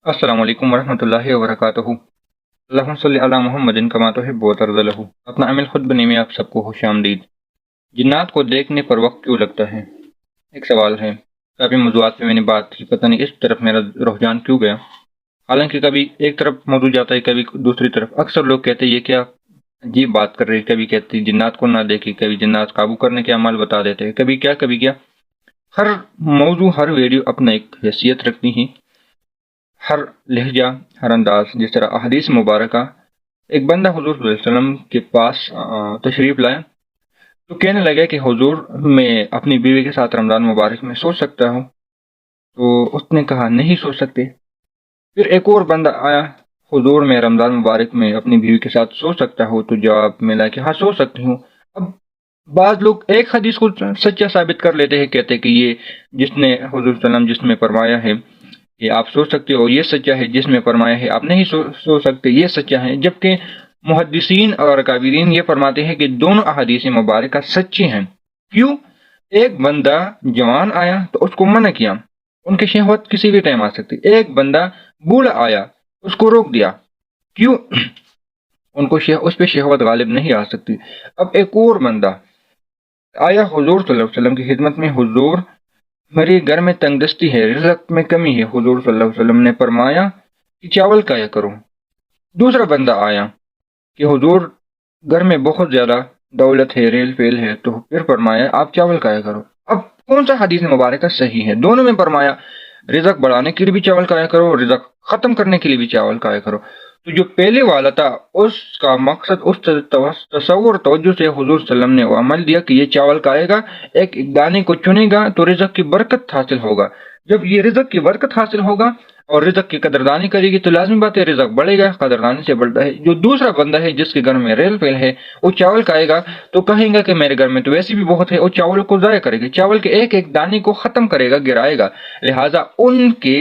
السلام علیکم ورحمۃ اللہ وبرکاتہ۔ اللہم صلی علی محمد کما تحب و ترضی لہ۔ اپنا عمل خود بنے میں آپ سب کو خوش آمدید۔ جنات کو دیکھنے پر وقت کیوں لگتا ہے؟ ایک سوال ہے۔ کافی موضوعات پہ میں نے بات کی، پتہ نہیں اس طرف میرا رجحان کیوں گیا۔ حالانکہ کبھی ایک طرف موضوع جاتا ہے، کبھی دوسری طرف۔ اکثر لوگ کہتے ہیں یہ کیا عجیب بات کر رہے ہیں، کبھی کہتے ہیں جنات کو نہ دیکھیں، کبھی جنات قابو کرنے کے عمل بتا دیتے ہیں، کبھی کیا۔ ہر موضوع، ہر ویڈیو اپنا ایک حیثیت رکھتی ہیں، ہر لہجہ، ہر انداز۔ جس طرح احادیث مبارکہ، ایک بندہ حضور صلی اللہ علیہ وسلم کے پاس تشریف لایا تو کہنے لگا کہ حضور میں اپنی بیوی کے ساتھ رمضان مبارک میں سو سکتا ہوں؟ تو اس نے کہا نہیں سو سکتے۔ پھر ایک اور بندہ آیا، حضور میں رمضان مبارک میں اپنی بیوی کے ساتھ سو سکتا ہوں؟ تو جواب ملا کہ ہاں سو سکتی ہوں۔ اب بعض لوگ ایک حدیث کو سچا ثابت کر لیتے ہیں، کہتے ہیں کہ یہ جس نے حضور صلی اللہ علیہ وسلم جس میں فرمایا ہے کہ آپ سو سکتے ہو یہ سچا ہے، جس میں فرمایا ہے آپ نہیں سو سکتے یہ سچا ہے، جبکہ محدثین اور اکابرین یہ فرماتے ہیں کہ دونوں احادیث مبارکہ سچی ہیں۔ کیوں؟ ایک بندہ جوان آیا تو اس کو منع کیا، ان کی شہوت کسی بھی ٹائم آ سکتی۔ ایک بندہ بوڑھا آیا، اس کو روک دیا، کیوں؟ ان کو اس پہ شہوت غالب نہیں آ سکتی۔ اب ایک اور بندہ آیا حضور صلی اللہ علیہ وسلم کی خدمت میں، حضور میرے گھر میں تنگ دستی ہے، رزق میں کمی ہے۔ حضور صلی اللہ علیہ وسلم نے فرمایا کہ چاول کھایا کرو۔ دوسرا بندہ آیا کہ حضور گھر میں بہت زیادہ دولت ہے، ریل فیل ہے، تو پھر فرمایا آپ چاول کھایا کرو۔ اب کون سا حدیث مبارکہ صحیح ہے؟ دونوں میں فرمایا رزق بڑھانے کے لیے بھی چاول کھایا کرو، رزق ختم کرنے کے لیے بھی چاول کھایا کرو۔ تو جو پہلے والا تھا اس کا مقصد، اس تصور توجہ سے حضور صلی اللہ علیہ وسلم نے وہ عمل دیا کہ یہ چاول کھائے گا، ایک دانے کو چنے گا تو رزق کی برکت حاصل ہوگا۔ جب یہ رزق کی برکت حاصل ہوگا اور رزق کی قدردانی کرے گی تو لازمی بات ہے رزق بڑھے گا، قدردانی سے بڑھتا ہے۔ جو دوسرا بندہ ہے جس کے گھر میں ریل فیل ہے، وہ چاول کھائے گا تو کہیں گا کہ میرے گھر میں تو ویسے بھی بہت ہے، اور چاول کو ضائع کرے گا، چاول کے ایک ایک دانے کو ختم کرے گا، گرائے گا، لہٰذا ان کے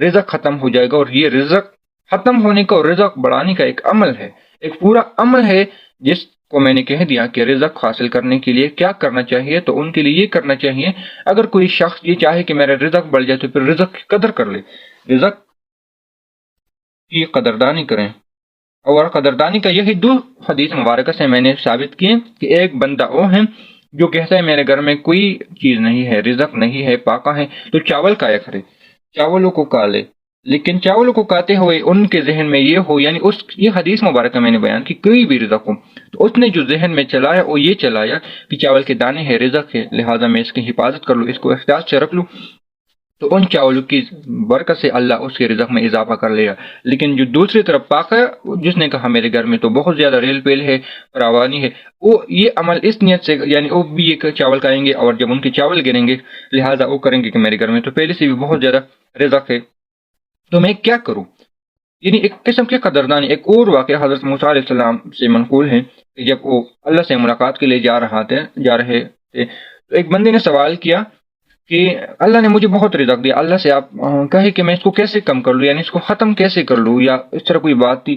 رزق ختم ہو جائے گا۔ اور یہ رزق ختم ہونے کا اور رزق بڑھانے کا ایک عمل ہے، ایک پورا عمل ہے، جس کو میں نے کہہ دیا کہ رزق حاصل کرنے کے لیے کیا کرنا چاہیے۔ تو ان کے لیے یہ کرنا چاہیے، اگر کوئی شخص یہ چاہے کہ میرا رزق بڑھ جائے تو پھر رزق کی قدر کر لے، رزق کی قدردانی کریں۔ اور قدردانی کا یہی دو حدیث مبارکہ سے میں نے ثابت کیے کہ ایک بندہ وہ ہے جو کہتا ہے میرے گھر میں کوئی چیز نہیں ہے، رزق نہیں ہے، پاکا ہے، تو چاول کھایا کرے، چاولوں کو کھا لے۔ لیکن چاولوں کو کھاتے ہوئے ان کے ذہن میں یہ ہو، یعنی یہ حدیث مبارکہ میں نے بیان کی، کوئی بھی رزق ہو تو اس نے جو ذہن میں چلایا وہ یہ چلایا کہ چاول کے دانے ہے، رزق ہے، لہٰذا میں اس کی حفاظت کر لوں، اس کو احتیاط سے رکھ لوں، تو ان چاولوں کی برکت سے اللہ اس کے رزق میں اضافہ کر لے گا۔ لیکن جو دوسری طرف پاک ہے، جس نے کہا میرے گھر میں تو بہت زیادہ ریل پیل ہے، فراوانی ہے، وہ یہ عمل اس نیت سے، یعنی وہ بھی یہ چاول کھائیں گے اور جب ان کے چاول گریں گے لہٰذا وہ کریں گے کہ میرے گھر میں تو پہلے سے بھی بہت زیادہ رزق ہے، تو میں کیا کروں؟ یعنی ایک قسم کی قدردانی۔ ایک اور واقعہ حضرت موسیٰ علیہ السلام سے منقول ہے کہ جب وہ اللہ سے ملاقات کے لیے جا رہے تھے تو ایک بندے نے سوال کیا کہ اللہ نے مجھے بہت رزق دیا، اللہ سے آپ کہے کہ میں اس کو کیسے کم کر لوں، یعنی اس کو ختم کیسے کر لوں، یا اس طرح کوئی بات تھی۔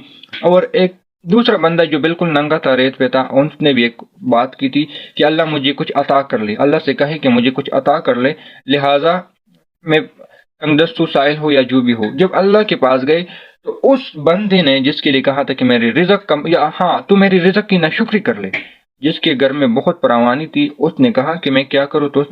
اور ایک دوسرا بندہ جو بالکل ننگا تھا، ریت پہ تھا، اس نے بھی ایک بات کی تھی کہ اللہ مجھے کچھ عطا کر لے، اللہ سے کہے کہ مجھے کچھ عطا کر لے، لہٰذا میں تنگ دست ہو، سائل ہو یا جو بھی ہو۔ جب اللہ کے پاس گئے تو اس بندے نے جس کے لیے کہا تھا کہ میرے رزق کم، یا ہاں تو میری رزق کی ناشکری کر لے، جس کے گھر میں بہت فراوانی تھی، اس نے کہا کہ میں کیا کروں؟ تو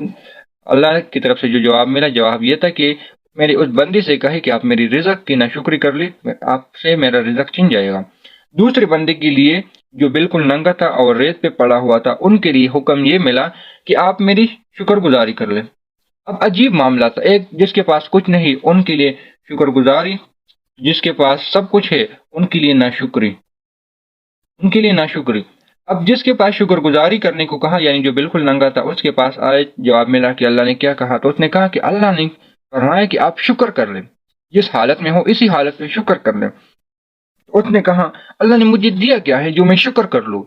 اللہ کی طرف سے جو جواب ملا، جواب یہ تھا کہ میرے اس بندے سے کہے کہ آپ میری رزق کی ناشکری کر لے، آپ سے میرا رزق چھن جائے گا۔ دوسرے بندے کے لیے جو بالکل ننگا تھا اور ریت پہ پڑا ہوا تھا، ان کے لیے حکم یہ ملا کہ آپ میری شکر گزاری کر لیں۔ اب عجیب معاملہ تھا، ایک جس کے پاس کچھ نہیں ان کے لیے شکر گزاری، جس کے پاس سب کچھ ہے ان کے لیے ناشکری، ان کے لیے ناشکری۔ اب جس کے پاس شکر گزاری کرنے کو کہا، یعنی جو بالکل ننگا تھا، اس کے پاس آئے جواب ملا کہ اللہ نے کیا کہا، تو اس نے کہا کہ اللہ نے فرمایا کہ آپ شکر کر لیں، جس حالت میں ہو اسی حالت میں شکر کر لیں۔ اس نے کہا اللہ نے مجھے دیا کیا ہے جو میں شکر کر لوں؟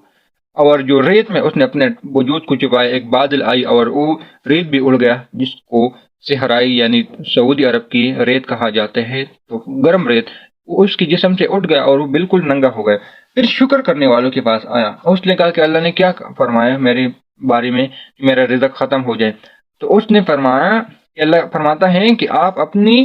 اور جو ریت میں اس نے اپنے وجود کو چھپایا، ایک بادل آئی اور وہ ریت بھی اڑ گیا، جس کو صحرائی یعنی سعودی عرب کی ریت کہا جاتا ہے، تو گرم ریت، وہ اس کی جسم سے اٹھ گیا اور وہ بالکل ننگا ہو گیا۔ پھر شکر کرنے والوں کے پاس آیا، اس نے کہا کہ اللہ نے کیا فرمایا میرے بارے میں کہ میرا رزق ختم ہو جائے؟ تو اس نے فرمایا کہ اللہ فرماتا ہے کہ آپ اپنی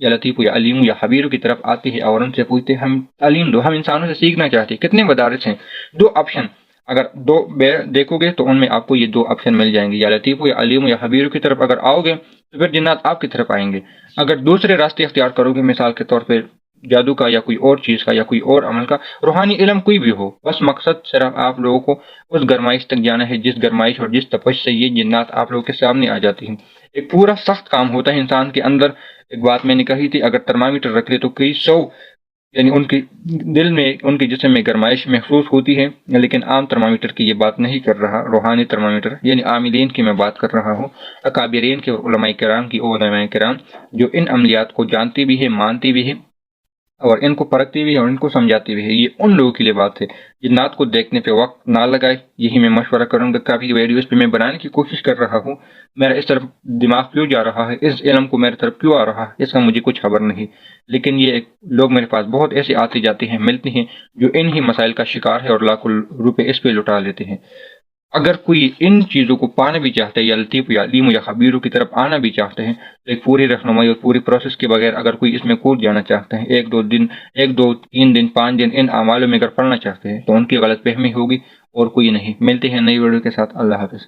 یا لطیف یا علیم یا خبیر کی طرف آتے ہیں اور ان سے پوچھتے ہیں ہم تعلیم دو، ہم انسانوں سے سیکھنا چاہتے ہیں۔ کتنے مدارس ہیں، دو آپشن، اگر دو دیکھو گے تو ان میں آپ کو یہ دو آپشن مل جائیں گے، یا لطیف یا علیم یا خبیر کی طرف اگر آؤ گے تو پھر جنات آپ کی طرف آئیں گے۔ اگر دوسرے راستے اختیار کرو گے، مثال کے طور پہ جادو کا یا کوئی اور چیز کا یا کوئی اور عمل کا، روحانی علم کوئی بھی ہو، بس مقصد صرف آپ لوگوں کو اس گرمائش تک جانا ہے جس گرمائش اور جس تپش سے یہ جنات آپ لوگوں کے سامنے آ جاتی ہیں۔ ایک پورا سخت کام ہوتا ہے انسان کے اندر۔ ایک بات میں نے کہی تھی، اگر ترمامیٹر رکھ لے تو کئی سو، یعنی ان کے دل میں، ان کے جسم میں گرمائش محسوس ہوتی ہے، لیکن عام ترمامیٹر کی یہ بات نہیں کر رہا۔ روحانی ترمامیٹر یعنی عاملین کی میں بات کر رہا ہوں، اکابرین کے اور علماء کرام کی، علماء کرام جو ان عملیات کو جانتے بھی ہیں، مانتے بھی ہیں اور ان کو پرکھتے بھی ہیں اور ان کو سمجھاتے بھی ہیں۔ یہ ان لوگوں کے لیے بات ہے۔ جنات کو دیکھنے پہ وقت نہ لگائے، یہی میں مشورہ کروں گا۔ کافی ویڈیوز پہ میں بنانے کی کوشش کر رہا ہوں، میرا اس طرف دماغ کیوں جا رہا ہے، اس علم کو میرے طرف کیوں آ رہا ہے، اس کا مجھے کچھ خبر نہیں، لیکن یہ لوگ میرے پاس بہت ایسے آتے جاتے ہیں، ملتے ہیں جو انہی مسائل کا شکار ہے اور لاکھوں روپے اس پہ لٹا لیتے ہیں۔ اگر کوئی ان چیزوں کو پانا بھی چاہتا ہے، یا لطیف یا علیم یا خبیروں کی طرف آنا بھی چاہتے ہیں، تو ایک پوری رہنمائی اور پوری پروسیس کے بغیر اگر کوئی اس میں کود جانا چاہتے ہیں، ایک دو تین دن 5 دن ان اعمالوں میں اگر پڑھنا چاہتے ہیں تو ان کی غلط فہمی ہوگی اور کوئی نہیں۔ ملتے ہیں نئی ویڈیو کے ساتھ۔ اللہ حافظ۔